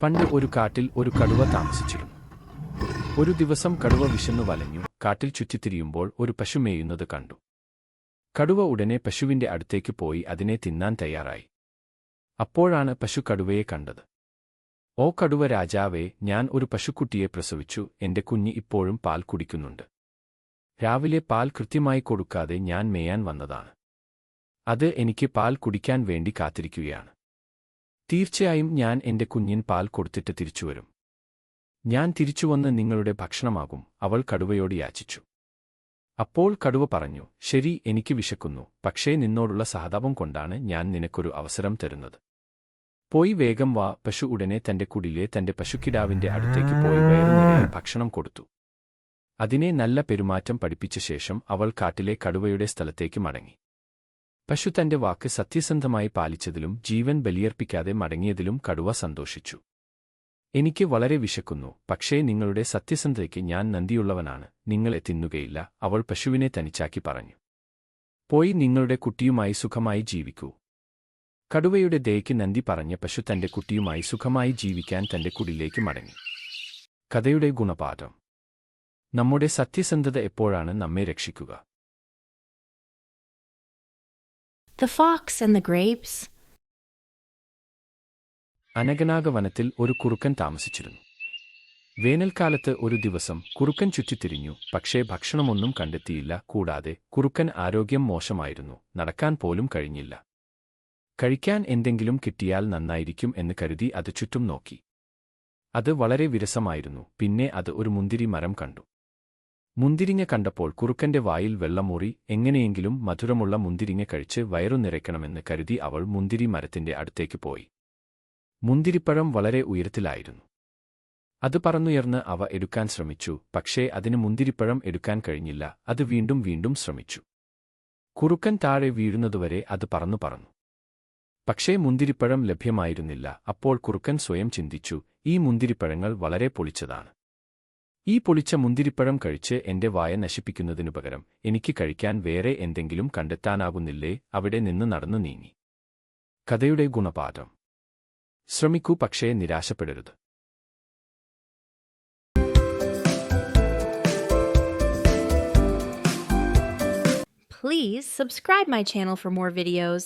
പണ്ട് ഒരു കാട്ടിൽ ഒരു കടുവ താമസിച്ചിരുന്നു. ഒരു ദിവസം കടുവ വിശന്നു വലഞ്ഞു കാട്ടിൽ ചുറ്റിത്തിരിയുമ്പോൾ ഒരു പശു മേയുന്നത് കണ്ടു. കടുവ ഉടനെ പശുവിന്റെ അടുത്തേക്ക് പോയി അതിനെ തിന്നാൻ തയ്യാറായി. അപ്പോഴാണ് പശു കടുവയെ കണ്ടത്. "ഓ കടുവ രാജാവേ, ഞാൻ ഒരു പശുക്കുട്ടിയെ പ്രസവിച്ചു. എന്റെ കുഞ്ഞ് ഇപ്പോഴും പാൽ കുടിക്കുന്നുണ്ട്. രാവിലെ പാൽ കൃത്യമായി കൊടുക്കാതെ ഞാൻ മേയാൻ വന്നതാണ്. അത് എനിക്ക് പാൽ കുടിക്കാൻ വേണ്ടി കാത്തിരിക്കുകയാണ്. തീർച്ചയായും ഞാൻ എന്റെ കുഞ്ഞിന് പാൽ കൊടുത്തിട്ട് തിരിച്ചുവരും. ഞാൻ തിരിച്ചുവന്ന് നിങ്ങളുടെ ഭക്ഷണമാകും," അവൾ കടുവയോട് യാചിച്ചു. അപ്പോൾ കടുവ പറഞ്ഞു, "ശരി, എനിക്ക് വിശക്കുന്നു. പക്ഷേ നിന്നോടുള്ള സഹതാപം കൊണ്ടാണ് ഞാൻ നിനക്കൊരു അവസരം തരുന്നത്. പോയി വേഗം വാ." പശു ഉടനെ തന്റെ കുടിലെ തന്റെ പശുക്കിടാവിന്റെ അടുത്തേക്ക് പോയി വയറുനിറയെ ഭക്ഷണം കൊടുത്തു. അതിനെ നല്ല പെരുമാറ്റം പഠിപ്പിച്ച ശേഷം അവൾ കാട്ടിലെ കടുവയുടെ സ്ഥലത്തേക്ക് മടങ്ങി. പശു തന്റെ വാക്ക് സത്യസന്ധമായി പാലിച്ചതിലും ജീവൻ ബലിയർപ്പിക്കാതെ മടങ്ങിയതിലും കടുവ സന്തോഷിച്ചു. "എനിക്ക് വളരെ വിശക്കുന്നു, പക്ഷേ നിങ്ങളുടെ സത്യസന്ധതയ്ക്ക് ഞാൻ നന്ദിയുള്ളവനാണ്. നിങ്ങളെ തിന്നുകയില്ല," അവൾ പശുവിനെ തനിച്ചാക്കി പറഞ്ഞു. "പോയി നിങ്ങളുടെ കുട്ടിയുമായി സുഖമായി ജീവിക്കൂ." കടുവയുടെ ദയയ്ക്ക് നന്ദി പറഞ്ഞ പശു തന്റെ കുട്ടിയുമായി സുഖമായി ജീവിക്കാൻ തന്റെ കുടിലേക്ക് മടങ്ങി. കഥയുടെ ഗുണപാഠം: നമ്മുടെ സത്യസന്ധത എപ്പോഴാണ് നമ്മെ രക്ഷിക്കുക. The Fox and the Grapes. അനഗനാഗ വനത്തിൽ ഒരു കുറുക്കൻ താമസിച്ചിരുന്നു. വേനൽക്കാലത്ത് ഒരു ദിവസം കുറുക്കൻ ചുറ്റിത്തിരിഞ്ഞു, പക്ഷേ ഭക്ഷണമൊന്നും കണ്ടെത്തിയില്ല. കൂടാതെ കുറുക്കൻ ആരോഗ്യം മോശമായിരുന്നു, നടക്കാൻ പോലും കഴിഞ്ഞില്ല. കഴിക്കാൻ എന്തെങ്കിലും കിട്ടിയാൽ നന്നായിരിക്കും എന്ന് കരുതി അത് ചുറ്റും നോക്കി. അത് വളരെ വിരസമായിരുന്നു. പിന്നെ അത് ഒരു മുന്തിരി മരം കണ്ടു. മുന്തിരിങ്ങ കണ്ടപ്പോൾ കുറുക്കന്റെ വായിൽ വെള്ളമൂറി. എങ്ങനെയെങ്കിലും മധുരമുള്ള മുന്തിരിങ്ങ കഴിച്ച് വയറു നിറയ്ക്കണമെന്ന് കരുതി അവൾ മുന്തിരി മരത്തിന്റെ അടുത്തേക്ക് പോയി. മുന്തിരിപ്പഴം വളരെ ഉയരത്തിലായിരുന്നു. അത് പറന്നുയർന്ന് അവ എടുക്കാൻ ശ്രമിച്ചു, പക്ഷേ അതിന് മുന്തിരിപ്പഴം എടുക്കാൻ കഴിഞ്ഞില്ല. അത് വീണ്ടും വീണ്ടും ശ്രമിച്ചു. കുറുക്കൻ താഴെ വീഴുന്നതുവരെ അത് പറന്നു. പക്ഷേ മുന്തിരിപ്പഴം ലഭ്യമായിരുന്നില്ല. അപ്പോൾ കുറുക്കൻ സ്വയം ചിന്തിച്ചു, "ഈ മുന്തിരിപ്പഴങ്ങൾ വളരെ പൊളിച്ചതാണ്. ഈ പൊളിച്ച മുന്തിരിപ്പഴം കഴിച്ച് എന്റെ വായ നശിപ്പിക്കുന്നതിനു പകരം എനിക്ക് കഴിക്കാൻ വേറെ എന്തെങ്കിലും കണ്ടെത്താനാകുന്നില്ലേ?" അവിടെ നിന്ന് നടന്നു നീങ്ങി. കഥയുടെ ഗുണപാഠം: ശ്രമിക്കൂ, പക്ഷേ നിരാശപ്പെടരുത്. Please subscribe my channel for more videos.